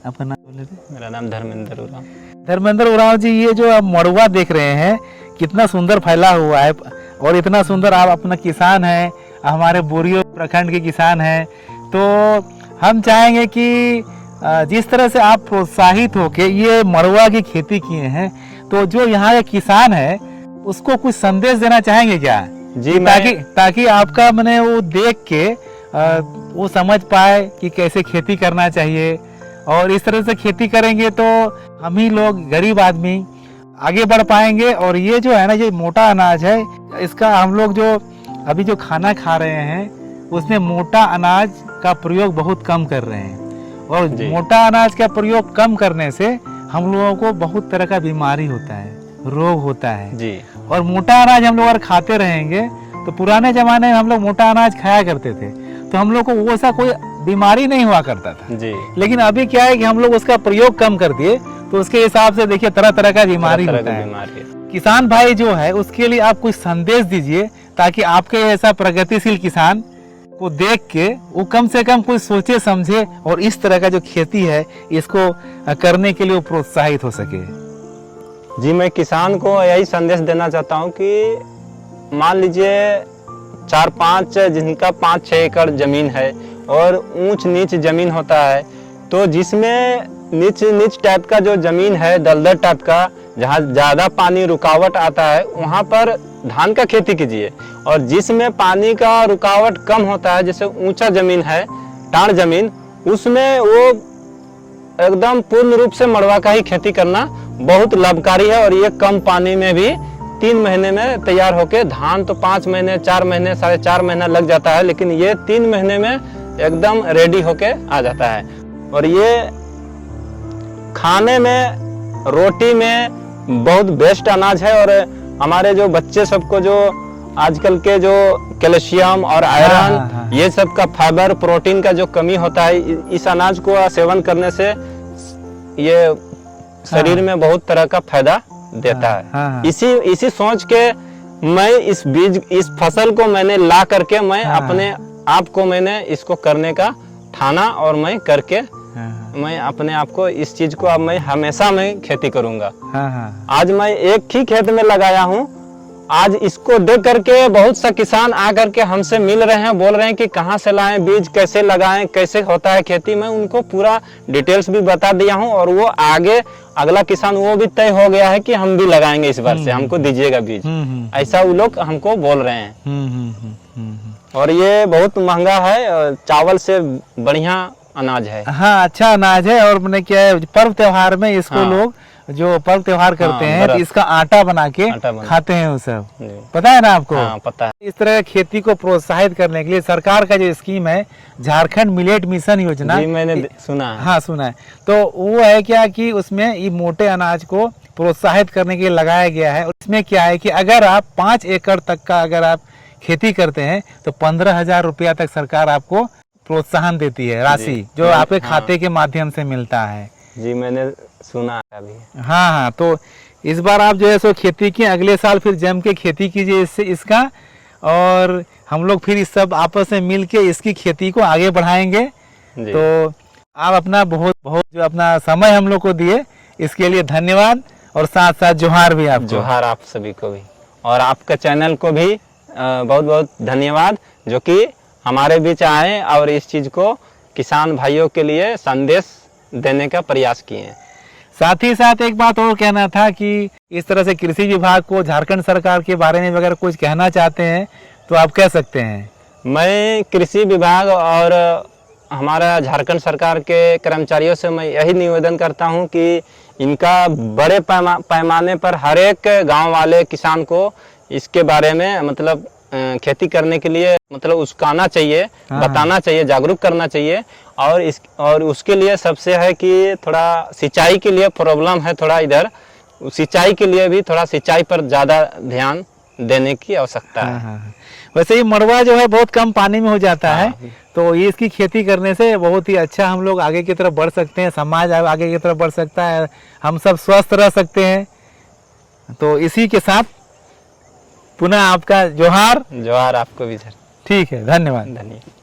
आपका नाम बोले थे? मेरा नाम धर्मेंद्र उरांव। धर्मेंद्र उरांव जी, ये जो आप मड़ुआ देख रहे हैं कितना सुंदर फैला हुआ है और इतना सुंदर, आप अपना किसान हैं, हमारे बोरियो प्रखंड के किसान हैं, तो हम चाहेंगे कि जिस तरह से आप प्रोत्साहित होके ये मड़ुआ की खेती किए हैं, तो जो यहाँ के किसान है उसको कुछ संदेश देना चाहेंगे क्या जी? ताकि आपका मैंने वो देख के वो समझ पाए कि कैसे खेती करना चाहिए, और इस तरह से खेती करेंगे तो हम ही लोग गरीब आदमी आगे बढ़ पाएंगे। और ये जो है ना, ये मोटा अनाज है, इसका हम लोग जो अभी जो खाना खा रहे हैं उसमें मोटा अनाज का प्रयोग बहुत कम कर रहे हैं, और मोटा अनाज का प्रयोग कम करने से हम लोगों को बहुत तरह का बीमारी होता है, रोग होता है जी। और मोटा अनाज हम लोग अगर खाते रहेंगे तो पुराने जमाने में हम लोग मोटा अनाज खाया करते थे, तो हम लोग को वो सा कोई बीमारी नहीं हुआ करता था जी। लेकिन अभी क्या है कि हम लोग उसका प्रयोग कम कर दिए, तो उसके हिसाब से देखिए तरह तरह का बीमारी होता है। किसान भाई जो है उसके लिए आप कुछ संदेश दीजिए, ताकि आपके ऐसा प्रगतिशील किसान को देख के वो कम से कम कुछ सोचे समझे और इस तरह का जो खेती है इसको करने के लिए वो प्रोत्साहित हो सके। जी, मैं किसान को यही संदेश देना चाहता हूँ कि मान लीजिए 4-5 जिनका 5-6 एकड़ जमीन है और ऊंच नीच जमीन होता है, तो जिसमें नीच टाइप का जो जमीन है, दलदल टाइप का, जहाँ ज़्यादा पानी रुकावट आता है, वहाँ पर धान का खेती कीजिए। और जिसमें पानी का रुकावट कम होता है, जैसे ऊंचा जमीन है, टाण जमीन, उसमें वो एकदम पूर्ण रूप से मड़ुआ का ही खेती करना बहुत लाभकारी है। और ये कम पानी में भी 3 महीने में तैयार होके, धान तो 5 महीने 4 महीने 4.5 महीना लग जाता है, लेकिन ये 3 महीने में एकदम रेडी होके आ जाता है। और ये खाने में, रोटी में बहुत बेस्ट अनाज है। और हमारे जो बच्चे सबको जो आजकल के जो कैल्शियम और आयरन, ये सब का फाइबर, प्रोटीन का जो कमी होता है, इस अनाज को सेवन करने से ये शरीर में बहुत तरह का फायदा देता है। इसी सोच के मैं इस फसल को मैंने ला करके मैं अपने आप को मैंने इसको करने का ठाना, और मैं करके मैं अपने आप को इस चीज को अब मैं हमेशा मैं खेती करूंगा। आज मैं एक ही खेत में लगाया हूँ। आज इसको देख करके बहुत सा किसान आ करके हमसे मिल रहे हैं, बोल रहे हैं कि कहाँ से लाएं बीज, कैसे लगाएं, कैसे होता है खेती। मैं उनको पूरा डिटेल्स भी बता दिया हूँ, और वो आगे अगला किसान वो भी तय हो गया है कि हम भी लगाएंगे इस बार से, हमको दीजिएगा बीज, ऐसा वो लोग हमको बोल रहे हैं। और ये बहुत महंगा है, चावल से बढ़िया अनाज है। हाँ, अच्छा अनाज है। और मैंने क्या है, पर्व त्योहार में इसको लोग जो पर्व त्योहार करते हैं तो इसका आटा बना के खाते हैं, वो सब पता है ना आपको? पता है। इस तरह खेती को प्रोत्साहित करने के लिए सरकार का जो स्कीम है, झारखंड मिलेट मिशन योजना, जी, मैंने सुना है। हाँ, सुना है। तो वो है क्या कि उसमें ये मोटे अनाज को प्रोत्साहित करने के लिए लगाया गया है। इसमें क्या है कि अगर आप 5 एकड़ तक का अगर आप खेती करते हैं तो 15,000 रुपया तक सरकार आपको प्रोत्साहन देती है, राशि जो आपके खाते के माध्यम से मिलता है। जी, मैंने सुना है अभी। हाँ, तो इस बार आप जो है सो खेती की, अगले साल फिर जम के खेती कीजिए इसका, और हम लोग फिर इस सब आपस में मिल के इसकी खेती को आगे बढ़ाएंगे। तो आप अपना बहुत जो अपना समय हम लोग को दिए, इसके लिए धन्यवाद, और साथ साथ जोहार भी आपको। जोहार आप सभी को भी, और आपका चैनल को भी बहुत बहुत धन्यवाद, जो कि हमारे बीच आए और इस चीज को किसान भाइयों के लिए संदेश देने का प्रयास किए हैं। साथ ही साथ एक बात और कहना था कि इस तरह से कृषि विभाग को, झारखंड सरकार के बारे में अगर कुछ कहना चाहते हैं तो आप कह सकते हैं। मैं कृषि विभाग और हमारा झारखंड सरकार के कर्मचारियों से मैं यही निवेदन करता हूं कि इनका बड़े पैमाने पर हर एक गांव वाले किसान को इसके बारे में मतलब खेती करने के लिए मतलब उस्काना चाहिए, बताना चाहिए, जागरूक करना चाहिए। और उसके लिए सबसे है कि थोड़ा सिंचाई के लिए प्रॉब्लम है, थोड़ा इधर सिंचाई के लिए भी थोड़ा सिंचाई पर ज़्यादा ध्यान देने की आवश्यकता है। वैसे ये मड़ुआ जो है बहुत कम पानी में हो जाता है, तो ये इसकी खेती करने से बहुत ही अच्छा हम लोग आगे की तरफ बढ़ सकते हैं, समाज आगे की तरफ बढ़ सकता है, हम सब स्वस्थ रह सकते हैं। तो इसी के साथ पुनः आपका जोहार। जोहार आपको भी सर। ठीक है, धन्यवाद। धन्यवाद।